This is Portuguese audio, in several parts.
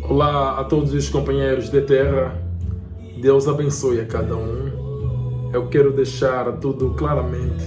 Olá a todos os companheiros de terra, Deus abençoe a cada um. Eu quero deixar tudo claramente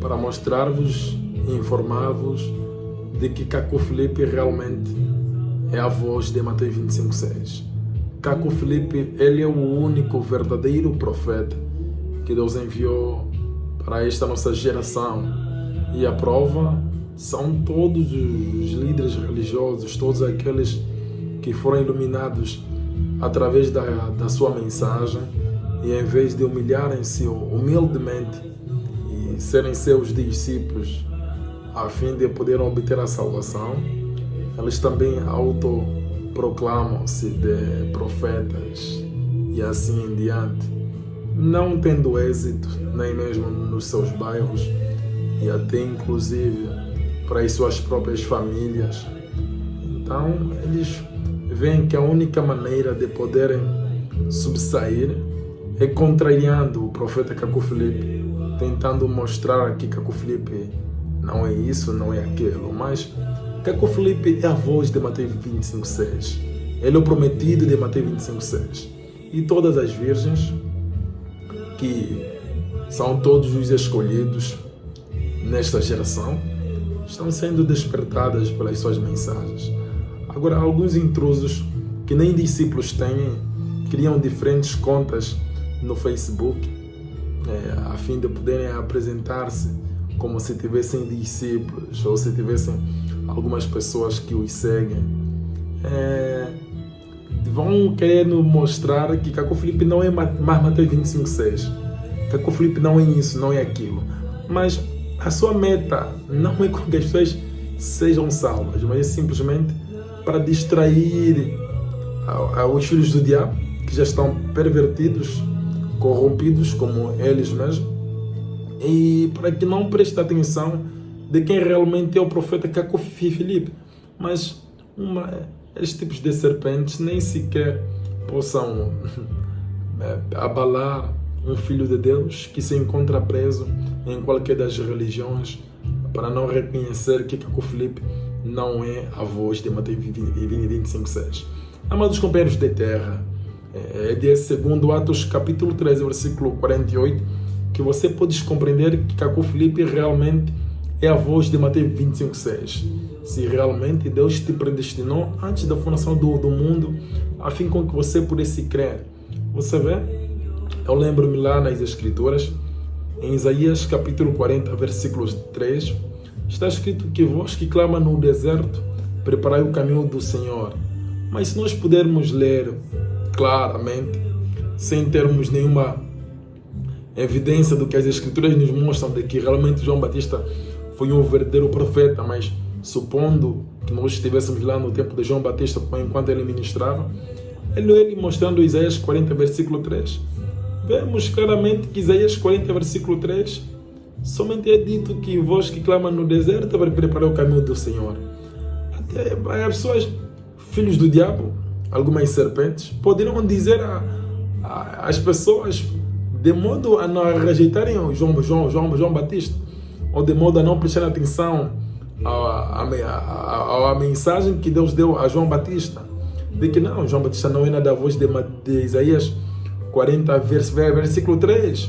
para mostrar-vos e informar-vos de que Caco Filipe realmente é a voz de Mateus 25:6. Caco Filipe, ele é o único verdadeiro profeta que Deus enviou para esta nossa geração. E a prova são todos os líderes religiosos, todos aqueles que foram iluminados através da sua mensagem, e em vez de humilharem-se humildemente e serem seus discípulos a fim de poderem obter a salvação, eles também autoproclamam-se de profetas e assim em diante, não tendo êxito nem mesmo nos seus bairros e até inclusive para as suas próprias famílias. Então eles veem que a única maneira de poderem subsair é contrariando o profeta Caco Filipe, tentando mostrar que Caco Filipe não é isso, não é aquilo. Mas Caco Filipe é a voz de Mateus 25:6. Ele é o prometido de Mateus 25:6. E todas as virgens, que são todos os escolhidos nesta geração, estão sendo despertadas pelas suas mensagens. Agora, alguns intrusos que nem discípulos têm, criam diferentes contas no Facebook, a fim de poderem apresentar-se como se tivessem discípulos ou se tivessem algumas pessoas que os seguem. Vão querendo mostrar que Caco Filipe não é mais Mateus 25:6. Caco Filipe não é isso, não é aquilo. Mas a sua meta não é com que as pessoas sejam salvas, mas é simplesmente para distrair os filhos do diabo, que já estão pervertidos, corrompidos como eles mesmos, e para que não preste atenção de quem realmente é o profeta Caco Filipe. Mas estes tipos de serpentes nem sequer possam abalar um filho de Deus que se encontra preso em qualquer das religiões, para não reconhecer que Caco Filipe não é a voz de Mateus 25:6. Amados companheiros de terra, é de 2 Atos capítulo 13, versículo 48, que você pode compreender que Caco Filipe realmente é a voz de Mateus 25:6. Se realmente Deus te predestinou antes da fundação do mundo, a fim com que você pudesse crer. Você vê? Eu lembro-me lá nas Escrituras, em Isaías capítulo 40, versículos 3, está escrito que vós que clama no deserto, preparai o caminho do Senhor. Mas se nós pudermos ler claramente, sem termos nenhuma evidência do que as Escrituras nos mostram de que realmente João Batista foi um verdadeiro profeta, mas supondo que nós estivéssemos lá no tempo de João Batista, enquanto ele ministrava, ele mostrando Isaías 40, versículo 3, vemos claramente que Isaías 40, versículo 3, somente é dito que vós que clamam no deserto para preparar o caminho do Senhor. Até as pessoas, filhos do diabo, algumas serpentes, poderão dizer às pessoas de modo a não rejeitarem João Batista, ou de modo a não prestarem atenção à mensagem que Deus deu a João Batista, de que não, João Batista não é nada a voz de Isaías 40, versículo 3.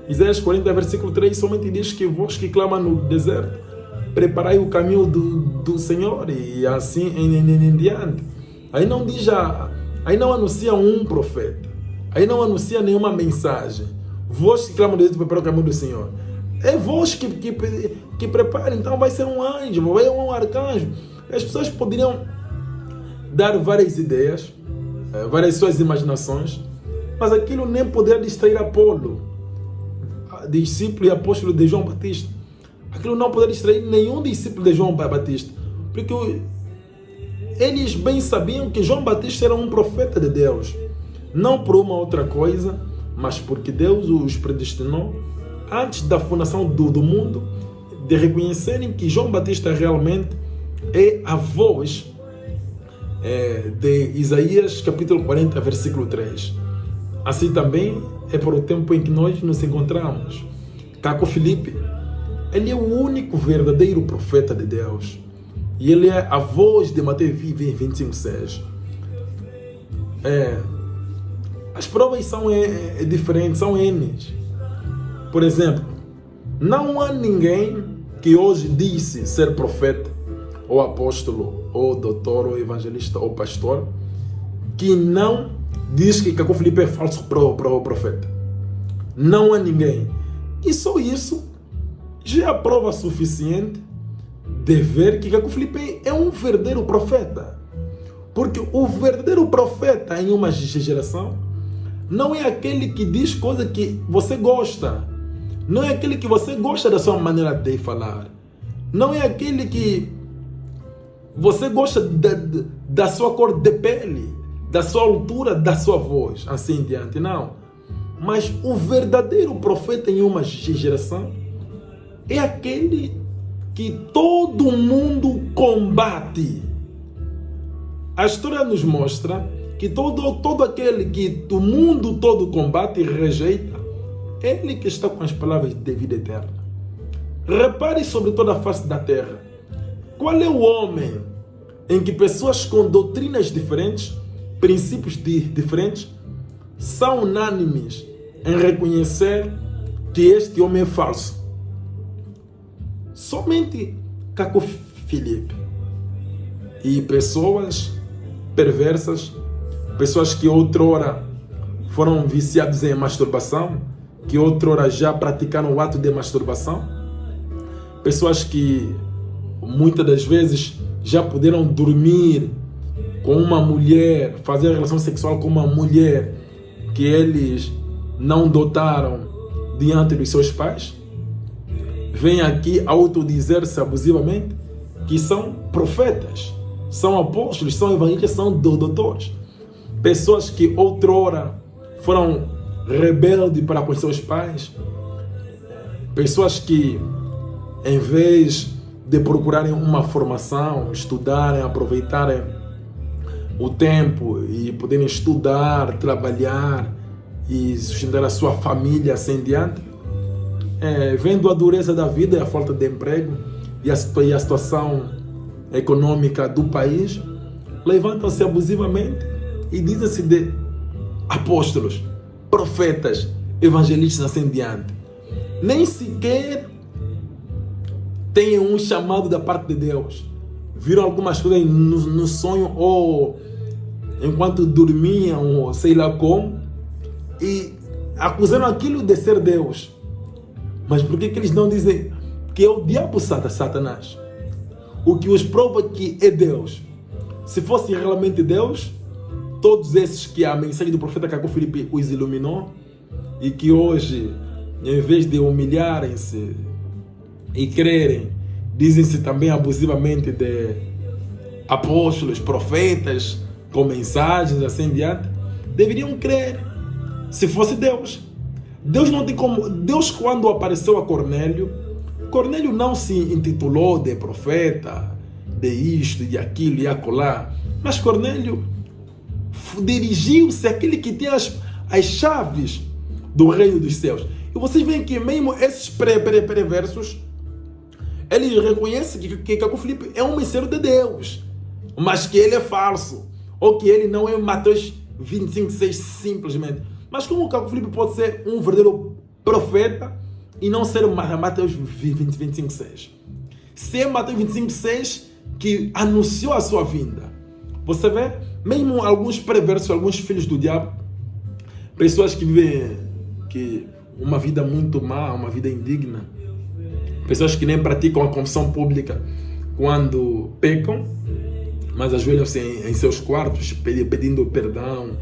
Isaías 40, versículo 3 somente diz que vós que clamam no deserto, preparai o caminho do Senhor, e assim em diante. Aí não diz aí não anuncia um profeta, aí não anuncia nenhuma mensagem. Vós que clamam no deserto, preparai o caminho do Senhor. É vós que preparem, então vai ser um anjo, vai ser um arcanjo. As pessoas poderiam dar várias ideias, várias suas imaginações, mas aquilo nem poderia distrair Apolo, discípulo e apóstolo de João Batista. Aquilo não poderia distrair nenhum discípulo de João Batista, porque eles bem sabiam que João Batista era um profeta de Deus, não por uma outra coisa, mas porque Deus os predestinou antes da fundação do mundo, de reconhecerem que João Batista realmente é a voz de Isaías capítulo 40, versículo 3. Assim também é para o tempo em que nós nos encontramos. Caco Filipe, ele é o único verdadeiro profeta de Deus. E ele é a voz de Mateus 25:6. As provas são diferentes, são N's. Por exemplo, não há ninguém que hoje disse ser profeta, ou apóstolo, ou doutor, ou evangelista, ou pastor, que não diz que Caco Filipe é falso profeta. Não há ninguém. E só isso já é a prova suficiente de ver que Caco Filipe é um verdadeiro profeta. Porque o verdadeiro profeta em uma geração não é aquele que diz coisas que você gosta. Não é aquele que você gosta da sua maneira de falar. Não é aquele que você gosta da sua cor de pele, da sua altura, da sua voz, assim em diante. Não. Mas o verdadeiro profeta em uma geração é aquele que todo mundo combate. A história nos mostra que todo aquele que o mundo todo combate e rejeita, ele que está com as palavras de vida eterna. Repare sobre toda a face da terra. Qual é o homem em que pessoas com doutrinas diferentes, princípios diferentes, são unânimes em reconhecer que este homem é falso? Somente Caco Filipe. E pessoas perversas, pessoas que outrora foram viciados em masturbação, que outrora já praticaram o ato de masturbação, pessoas que muitas das vezes já puderam dormir com uma mulher, fazer relação sexual com uma mulher que eles não dotaram diante dos seus pais, vêm aqui autodizer-se abusivamente que são profetas, são apóstolos, são evangelistas, são doutores. Pessoas que outrora foram rebeldes para com seus pais, pessoas que, em vez de procurarem uma formação, estudarem, aproveitarem o tempo e poderem estudar, trabalhar e sustentar a sua família assim em diante, vendo a dureza da vida e a falta de emprego e a situação econômica do país, levantam-se abusivamente e dizem-se de apóstolos, profetas, evangelistas assim em diante. Nem sequer têm um chamado da parte de Deus. Viram algumas coisas no sonho ou enquanto dormiam, ou sei lá como, e acusaram aquilo de ser Deus. Mas por que eles não dizem que é o diabo Satanás? O que os prova que é Deus. Se fosse realmente Deus, todos esses que a mensagem do profeta Caco Filipe os iluminou e que hoje, em vez de humilharem-se e crerem, dizem-se também abusivamente de apóstolos, profetas, com mensagens assim em diante, deveriam crer se fosse Deus. Deus não tem como. Deus, quando apareceu a Cornélio, Cornélio não se intitulou de profeta, de isto, de aquilo e acolá, mas Cornélio dirigiu-se àquele que tem as chaves do reino dos céus. E vocês veem que mesmo esses perversos, eles reconhecem que Caco Filipe é um mensageiro de Deus, mas que ele é falso, ou que ele não é Mateus 25:6 simplesmente. Mas como Caco Filipe pode ser um verdadeiro profeta e não ser Mateus 25:6? Se é Mateus 25:6 que anunciou a sua vinda. Você vê, mesmo alguns perversos, alguns filhos do diabo, pessoas que vivem uma vida muito má, uma vida indigna, pessoas que nem praticam a confissão pública quando pecam, mas ajoelham-se em seus quartos pedindo perdão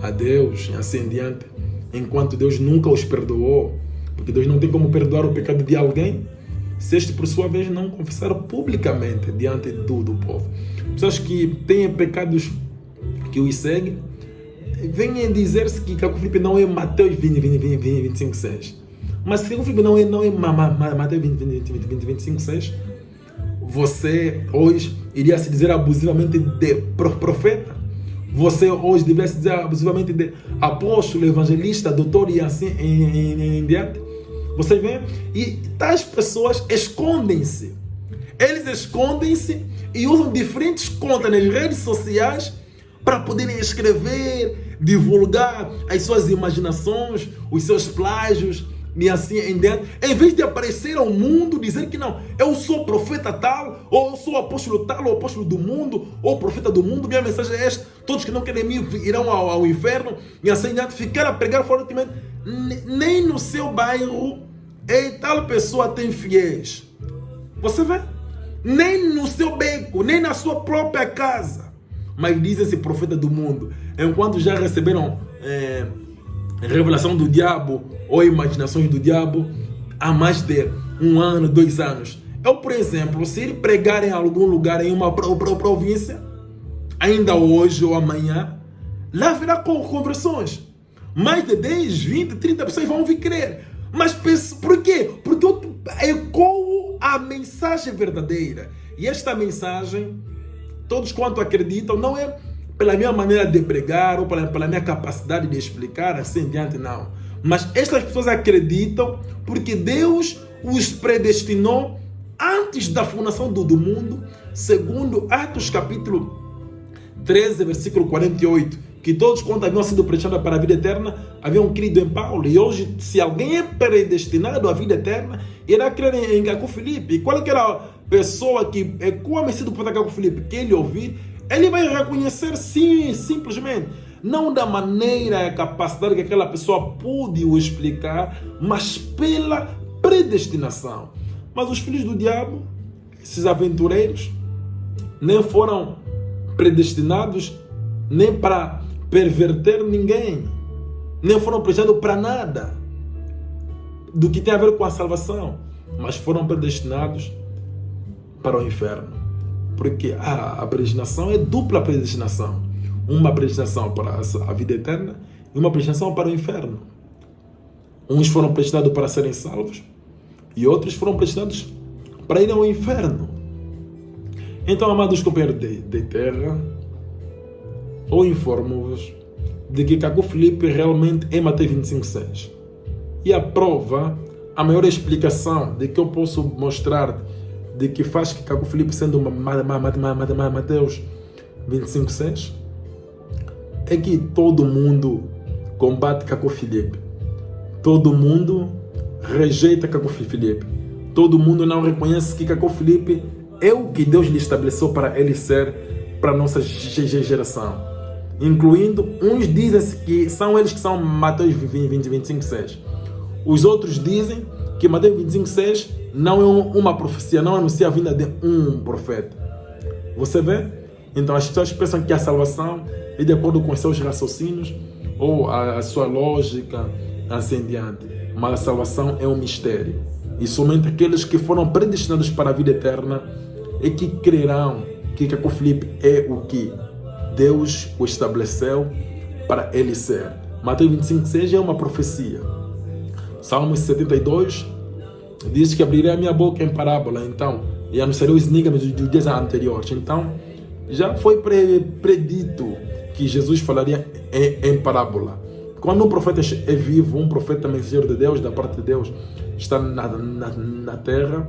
a Deus e assim em diante, enquanto Deus nunca os perdoou, porque Deus não tem como perdoar o pecado de alguém se este por sua vez não confessar publicamente diante do povo. Pessoas que têm pecados que os seguem vêm dizer-se que Caco Filipe não é Mateus 25:6. Mas se Caco Filipe não é Mateus 25:6, você hoje iria se dizer abusivamente de profeta. Você hoje deveria se dizer abusivamente de apóstolo, evangelista, doutor e assim em diante. Você vê? E tais pessoas escondem-se. Eles escondem-se e usam diferentes contas nas redes sociais para poderem escrever, divulgar as suas imaginações, os seus plágios e assim em diante, em vez de aparecer ao mundo, dizer que não, eu sou profeta tal, ou eu sou apóstolo tal, ou apóstolo do mundo, ou profeta do mundo, minha mensagem é esta, todos que não querem mim irão ao inferno, e assim em diante, ficar a pregar fortemente, nem no seu bairro tal pessoa tem fiéis. Você vê? Nem no seu beco, nem na sua própria casa. Mas dizem-se profeta do mundo, enquanto já receberam revelação do diabo ou imaginações do diabo há mais de 1 ano, 2 anos. Eu, por exemplo, se ele pregar em algum lugar, em uma província, ainda hoje ou amanhã, lá haverá conversões. Mais de 10, 20, 30 pessoas vão vir crer. Mas por quê? Porque eu ecoo a mensagem verdadeira. E esta mensagem, todos quanto acreditam, não é pela minha maneira de pregar ou pela minha capacidade de explicar, assim diante, não. Mas estas pessoas acreditam porque Deus os predestinou antes da fundação do mundo, segundo Atos capítulo 13, versículo 48, que todos quanto haviam sido predestinados para a vida eterna haviam crido em Paulo. E hoje, se alguém é predestinado à vida eterna, irá crer em Caco Filipe. E qualquer pessoa que ecoa a mensagem do profeta Caco Filipe, que ele ouvir, ele vai reconhecer sim, simplesmente. Não da maneira, a capacidade que aquela pessoa pôde o explicar, mas pela predestinação. Mas os filhos do diabo, esses aventureiros, nem foram predestinados nem para perverter ninguém, nem foram predestinados para nada do que tem a ver com a salvação, mas foram predestinados para o inferno. Porque a predestinação é dupla predestinação. Uma predestinação para a vida eterna e uma predestinação para o inferno. Uns foram predestinados para serem salvos e outros foram predestinados para ir ao inferno. Então, amados companheiros de terra, eu informo-vos de que Caco Filipe realmente é Mateus 25:6. E a prova, a maior explicação de que eu posso mostrar de que faz que Caco Filipe sendo Mateus 25:6 é que todo mundo combate Caco Filipe. Todo mundo rejeita Caco Filipe. Todo mundo não reconhece que Caco Filipe é o que Deus lhe estabeleceu para ele ser para a nossa geração. Incluindo, uns dizem que são eles que são Mateus 25:6. Os outros dizem que Mateus 25:6 não é uma profecia, não anuncia a vinda de um profeta. Você vê? Então as pessoas pensam que a salvação é de acordo com os seus raciocínios ou a sua lógica, assim em diante. Mas a salvação é um mistério. E somente aqueles que foram predestinados para a vida eterna é que crerão que Caco Filipe é o que Deus o estabeleceu para ele ser. Mateus 25:6 é uma profecia. Salmos 72 diz que abrirei a minha boca em parábola, então, e anunciarei os enigmas dos dias anteriores. Então, já foi predito que Jesus falaria em parábola. Quando um profeta é vivo, um profeta mensageiro de Deus, da parte de Deus, está na terra,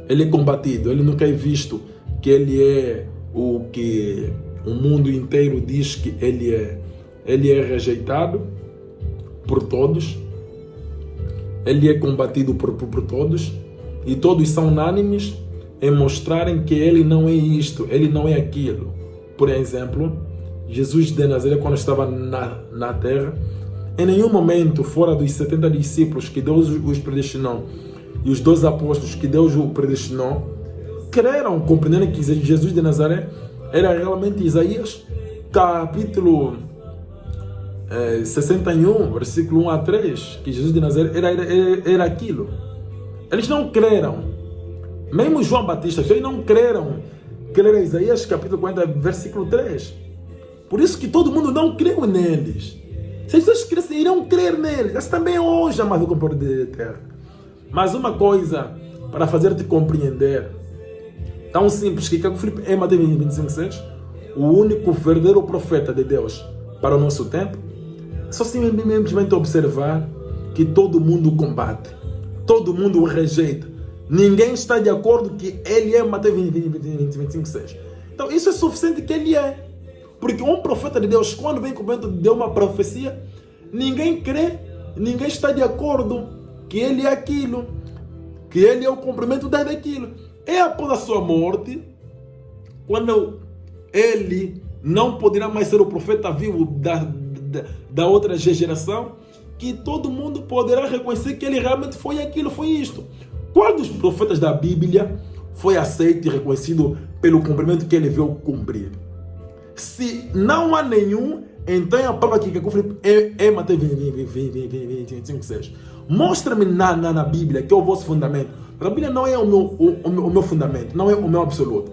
ele é combatido, ele nunca é visto que ele é o que o mundo inteiro diz que ele é. Ele é rejeitado por todos, ele é combatido por todos, e todos são unânimes em mostrarem que ele não é isto, ele não é aquilo. Por exemplo, Jesus de Nazaré, quando estava na terra, em nenhum momento, fora dos 70 discípulos que Deus os predestinou e os 12 apóstolos que Deus o predestinou, creram, compreenderam que Jesus de Nazaré era realmente Isaías, capítulo 61, versículo 1 a 3, que Jesus de Nazaré era aquilo. Eles não creram. Mesmo João Batista, eles não creram que ele era Isaías, capítulo 40, versículo 3. Por isso que todo mundo não creu neles. Se as pessoas crescem, irão crer neles. Essa também é hoje, amado companheiro de terra. Mas uma coisa para fazer-te compreender, tão simples que Caco Filipe é Mateus 25:6, o único verdadeiro profeta de Deus para o nosso tempo, só simplesmente observar que todo mundo combate, todo mundo o rejeita. Ninguém está de acordo que ele é Mateus 25:6. Então isso é suficiente que ele é. Porque um profeta de Deus, quando vem com o cumprimento de uma profecia, ninguém crê, ninguém está de acordo que ele é aquilo, que ele é o cumprimento daquilo. É após a sua morte, quando ele não poderá mais ser o profeta vivo da outra geração, que todo mundo poderá reconhecer que ele realmente foi aquilo, foi isto. Qual dos profetas da Bíblia foi aceito e reconhecido pelo cumprimento que ele veio cumprir? Se não há nenhum, então a prova aqui que eu falei é Mateus 25:6. Mostra-me na Bíblia que é o vosso fundamento. A Bíblia não é o meu fundamento, não é o meu absoluto.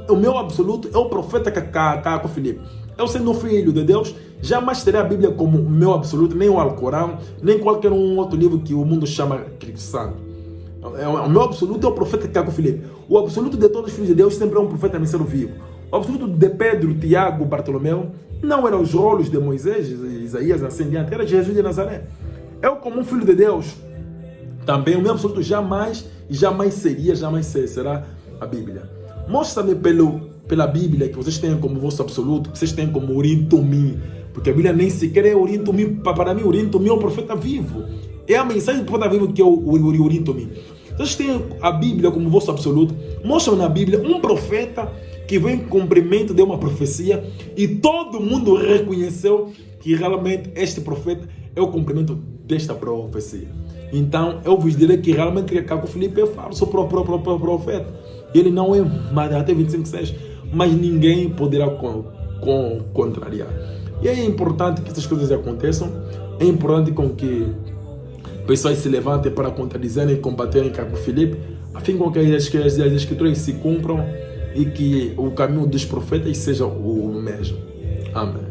O meu absoluto é o profeta Caco Filipe. Eu sendo filho de Deus, jamais terei a Bíblia como o meu absoluto, nem o Alcorão, nem qualquer um outro livro que o mundo chama cristão. O meu absoluto é o profeta Caco Filipe. O absoluto de todos os filhos de Deus sempre é um profeta ministério vivo. O absoluto de Pedro, Tiago, Bartolomeu não eram os rolos de Moisés, Isaías, assim diante, era Jesus de Nazaré. Eu, como um filho de Deus, também o meu absoluto jamais será a Bíblia. Mostra-me pela Bíblia que vocês têm como vosso absoluto, que vocês têm como Urim Tumim, porque a Bíblia nem sequer é Urim Tumim. Para mim, Urim Tumim é o profeta vivo. É a mensagem do profeta vivo que é o Urim Tumim. Vocês têm a Bíblia como vosso absoluto. Mostra-me na Bíblia um profeta que vem em cumprimento de uma profecia e todo mundo reconheceu que realmente este profeta é o cumprimento desta profecia. Então, eu vos direi que realmente Caco Filipe é falso profeta. Ele não é Mateus 25:6, mas ninguém poderá contrariar. E é importante que essas coisas aconteçam. É importante com que pessoas se levantem para contradizerem e combaterem Caco Filipe, a fim com que as escrituras se cumpram e que o caminho dos profetas seja o mesmo. Amém.